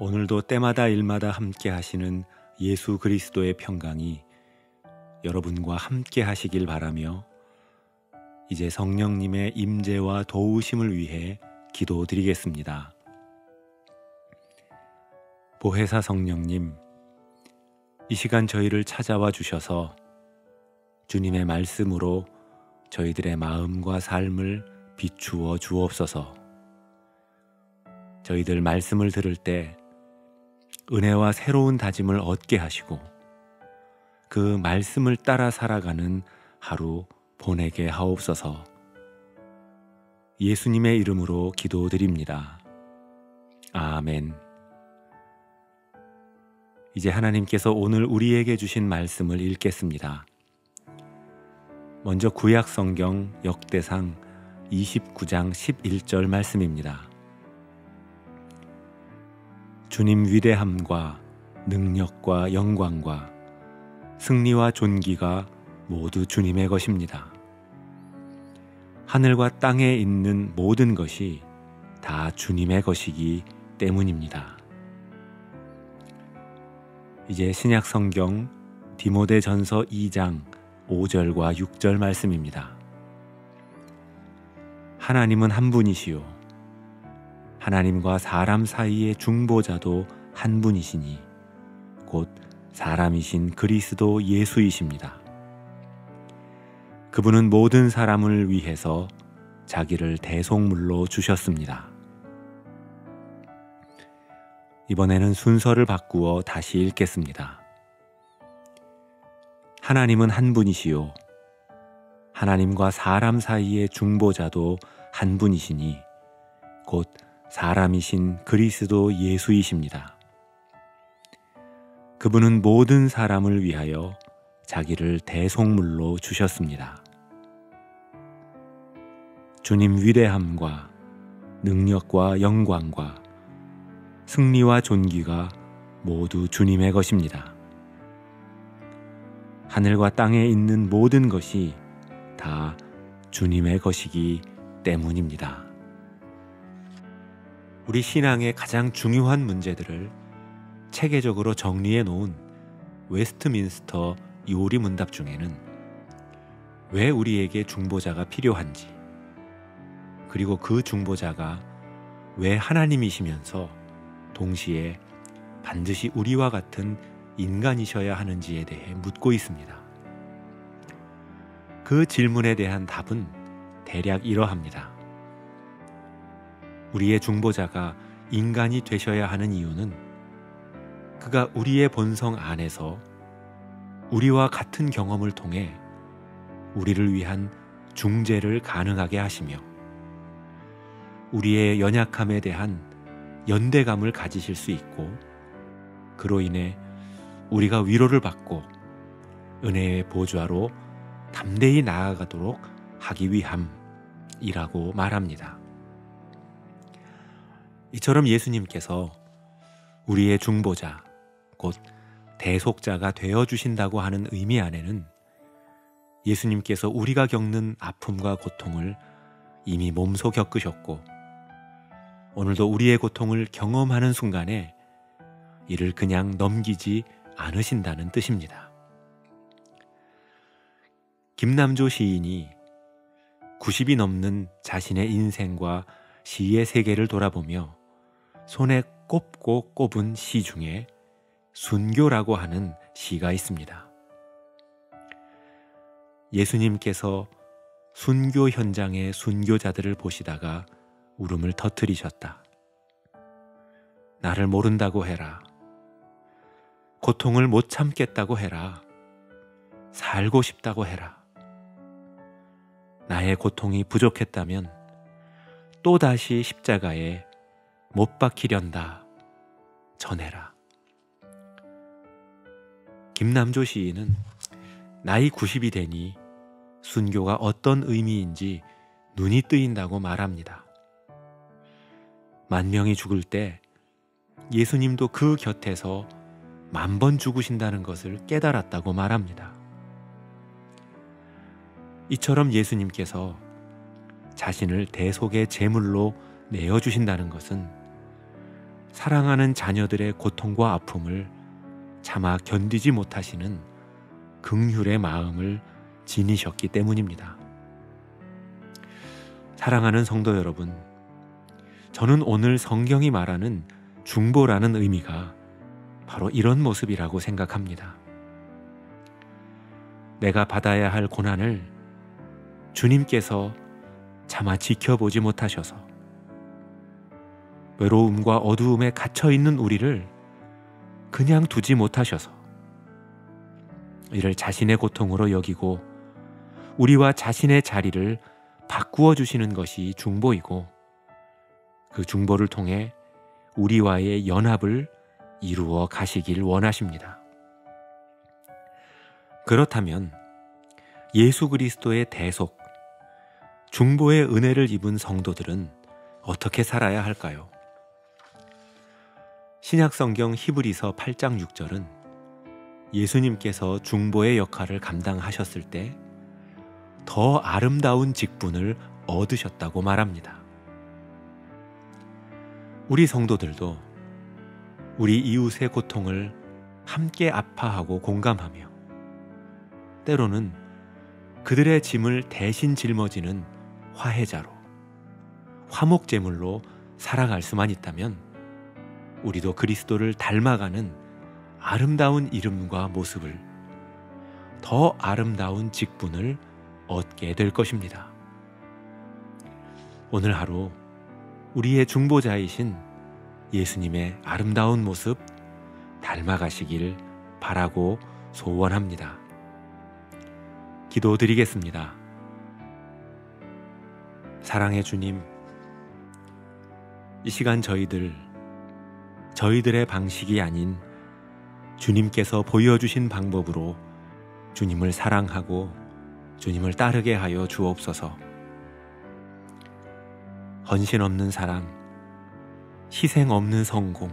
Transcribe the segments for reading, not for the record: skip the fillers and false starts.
오늘도 때마다 일마다 함께 하시는 예수 그리스도의 평강이 여러분과 함께 하시길 바라며 이제 성령님의 임재와 도우심을 위해 기도드리겠습니다. 보혜사 성령님, 이 시간 저희를 찾아와 주셔서 주님의 말씀으로 저희들의 마음과 삶을 비추어 주옵소서. 저희들 말씀을 들을 때 은혜와 새로운 다짐을 얻게 하시고 그 말씀을 따라 살아가는 하루 보내게 하옵소서. 예수님의 이름으로 기도드립니다. 아멘. 이제 하나님께서 오늘 우리에게 주신 말씀을 읽겠습니다. 먼저 구약 성경 역대상 29장 11절 말씀입니다. 주님 위대함과 능력과 영광과 승리와 존귀가 모두 주님의 것입니다. 하늘과 땅에 있는 모든 것이 다 주님의 것이기 때문입니다. 이제 신약 성경 디모데전서 2장 5절과 6절 말씀입니다. 하나님은 한 분이시요 하나님과 사람 사이의 중보자도 한 분이시니 곧 사람이신 그리스도 예수이십니다. 그분은 모든 사람을 위해서 자기를 대속물로 주셨습니다. 이번에는 순서를 바꾸어 다시 읽겠습니다. 하나님은 한 분이시요 하나님과 사람 사이의 중보자도 한 분이시니 곧 사람이신 그리스도 예수이십니다. 그분은 모든 사람을 위하여 자기를 대속물로 주셨습니다. 주님 위대함과 능력과 영광과 승리와 존귀가 모두 주님의 것입니다. 하늘과 땅에 있는 모든 것이 다 주님의 것이기 때문입니다. 우리 신앙의 가장 중요한 문제들을 체계적으로 정리해 놓은 웨스트민스터 요리 문답 중에는 왜 우리에게 중보자가 필요한지, 그리고 그 중보자가 왜 하나님이시면서 동시에 반드시 우리와 같은 인간이셔야 하는지에 대해 묻고 있습니다. 그 질문에 대한 답은 대략 이러합니다. 우리의 중보자가 인간이 되셔야 하는 이유는 그가 우리의 본성 안에서 우리와 같은 경험을 통해 우리를 위한 중재를 가능하게 하시며 우리의 연약함에 대한 연대감을 가지실 수 있고 그로 인해 우리가 위로를 받고 은혜의 보좌로 담대히 나아가도록 하기 위함이라고 말합니다. 이처럼 예수님께서 우리의 중보자, 곧 대속자가 되어주신다고 하는 의미 안에는 예수님께서 우리가 겪는 아픔과 고통을 이미 몸소 겪으셨고 오늘도 우리의 고통을 경험하는 순간에 이를 그냥 넘기지 않으신다는 뜻입니다. 김남조 시인이 90이 넘는 자신의 인생과 시의 세계를 돌아보며 손에 꼽고 꼽은 시 중에 순교라고 하는 시가 있습니다. 예수님께서 순교 현장의 순교자들을 보시다가 울음을 터뜨리셨다. 나를 모른다고 해라. 고통을 못 참겠다고 해라. 살고 싶다고 해라. 나의 고통이 부족했다면 또다시 십자가에 못 박히련다 전해라. 김남조 시인은 나이 90이 되니 순교가 어떤 의미인지 눈이 뜨인다고 말합니다. 만 명이 죽을 때 예수님도 그 곁에서 10,000번 죽으신다는 것을 깨달았다고 말합니다. 이처럼 예수님께서 자신을 대속의 제물로 내어주신다는 것은 사랑하는 자녀들의 고통과 아픔을 차마 견디지 못하시는 긍휼의 마음을 지니셨기 때문입니다. 사랑하는 성도 여러분, 저는 오늘 성경이 말하는 중보라는 의미가 바로 이런 모습이라고 생각합니다. 내가 받아야 할 고난을 주님께서 차마 지켜보지 못하셔서 외로움과 어두움에 갇혀있는 우리를 그냥 두지 못하셔서 이를 자신의 고통으로 여기고 우리와 자신의 자리를 바꾸어 주시는 것이 중보이고, 그 중보를 통해 우리와의 연합을 이루어 가시길 원하십니다. 그렇다면 예수 그리스도의 대속, 중보의 은혜를 입은 성도들은 어떻게 살아야 할까요? 신약성경 히브리서 8장 6절은 예수님께서 중보의 역할을 감당하셨을 때 더 아름다운 직분을 얻으셨다고 말합니다. 우리 성도들도 우리 이웃의 고통을 함께 아파하고 공감하며 때로는 그들의 짐을 대신 짊어지는 화해자로, 화목제물로 살아갈 수만 있다면 우리도 그리스도를 닮아가는 아름다운 이름과 모습을, 더 아름다운 직분을 얻게 될 것입니다. 오늘 하루 우리의 중보자이신 예수님의 아름다운 모습 닮아가시길 바라고 소원합니다. 기도드리겠습니다. 사랑의 주님, 이 시간 저희들의 방식이 아닌 주님께서 보여주신 방법으로 주님을 사랑하고 주님을 따르게 하여 주옵소서. 헌신 없는 사랑, 희생 없는 성공,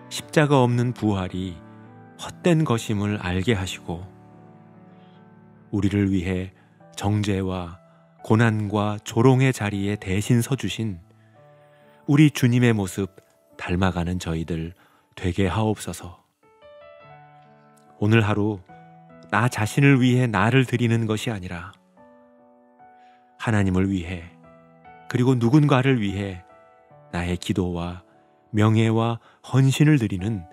십자가 없는 부활이 헛된 것임을 알게 하시고 우리를 위해 정죄와 고난과 조롱의 자리에 대신 서주신 우리 주님의 모습 닮아가는 저희들 되게 하옵소서. 오늘 하루 나 자신을 위해 나를 드리는 것이 아니라 하나님을 위해, 그리고 누군가를 위해 나의 기도와 명예와 헌신을 드리는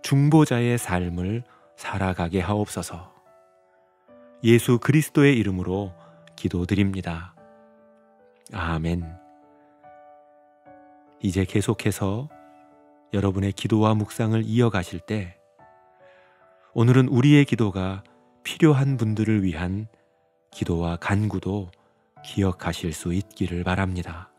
중보자의 삶을 살아가게 하옵소서. 예수 그리스도의 이름으로 기도드립니다. 아멘. 이제 계속해서 여러분의 기도와 묵상을 이어가실 때 오늘은 우리의 기도가 필요한 분들을 위한 기도와 간구도 기억하실 수 있기를 바랍니다.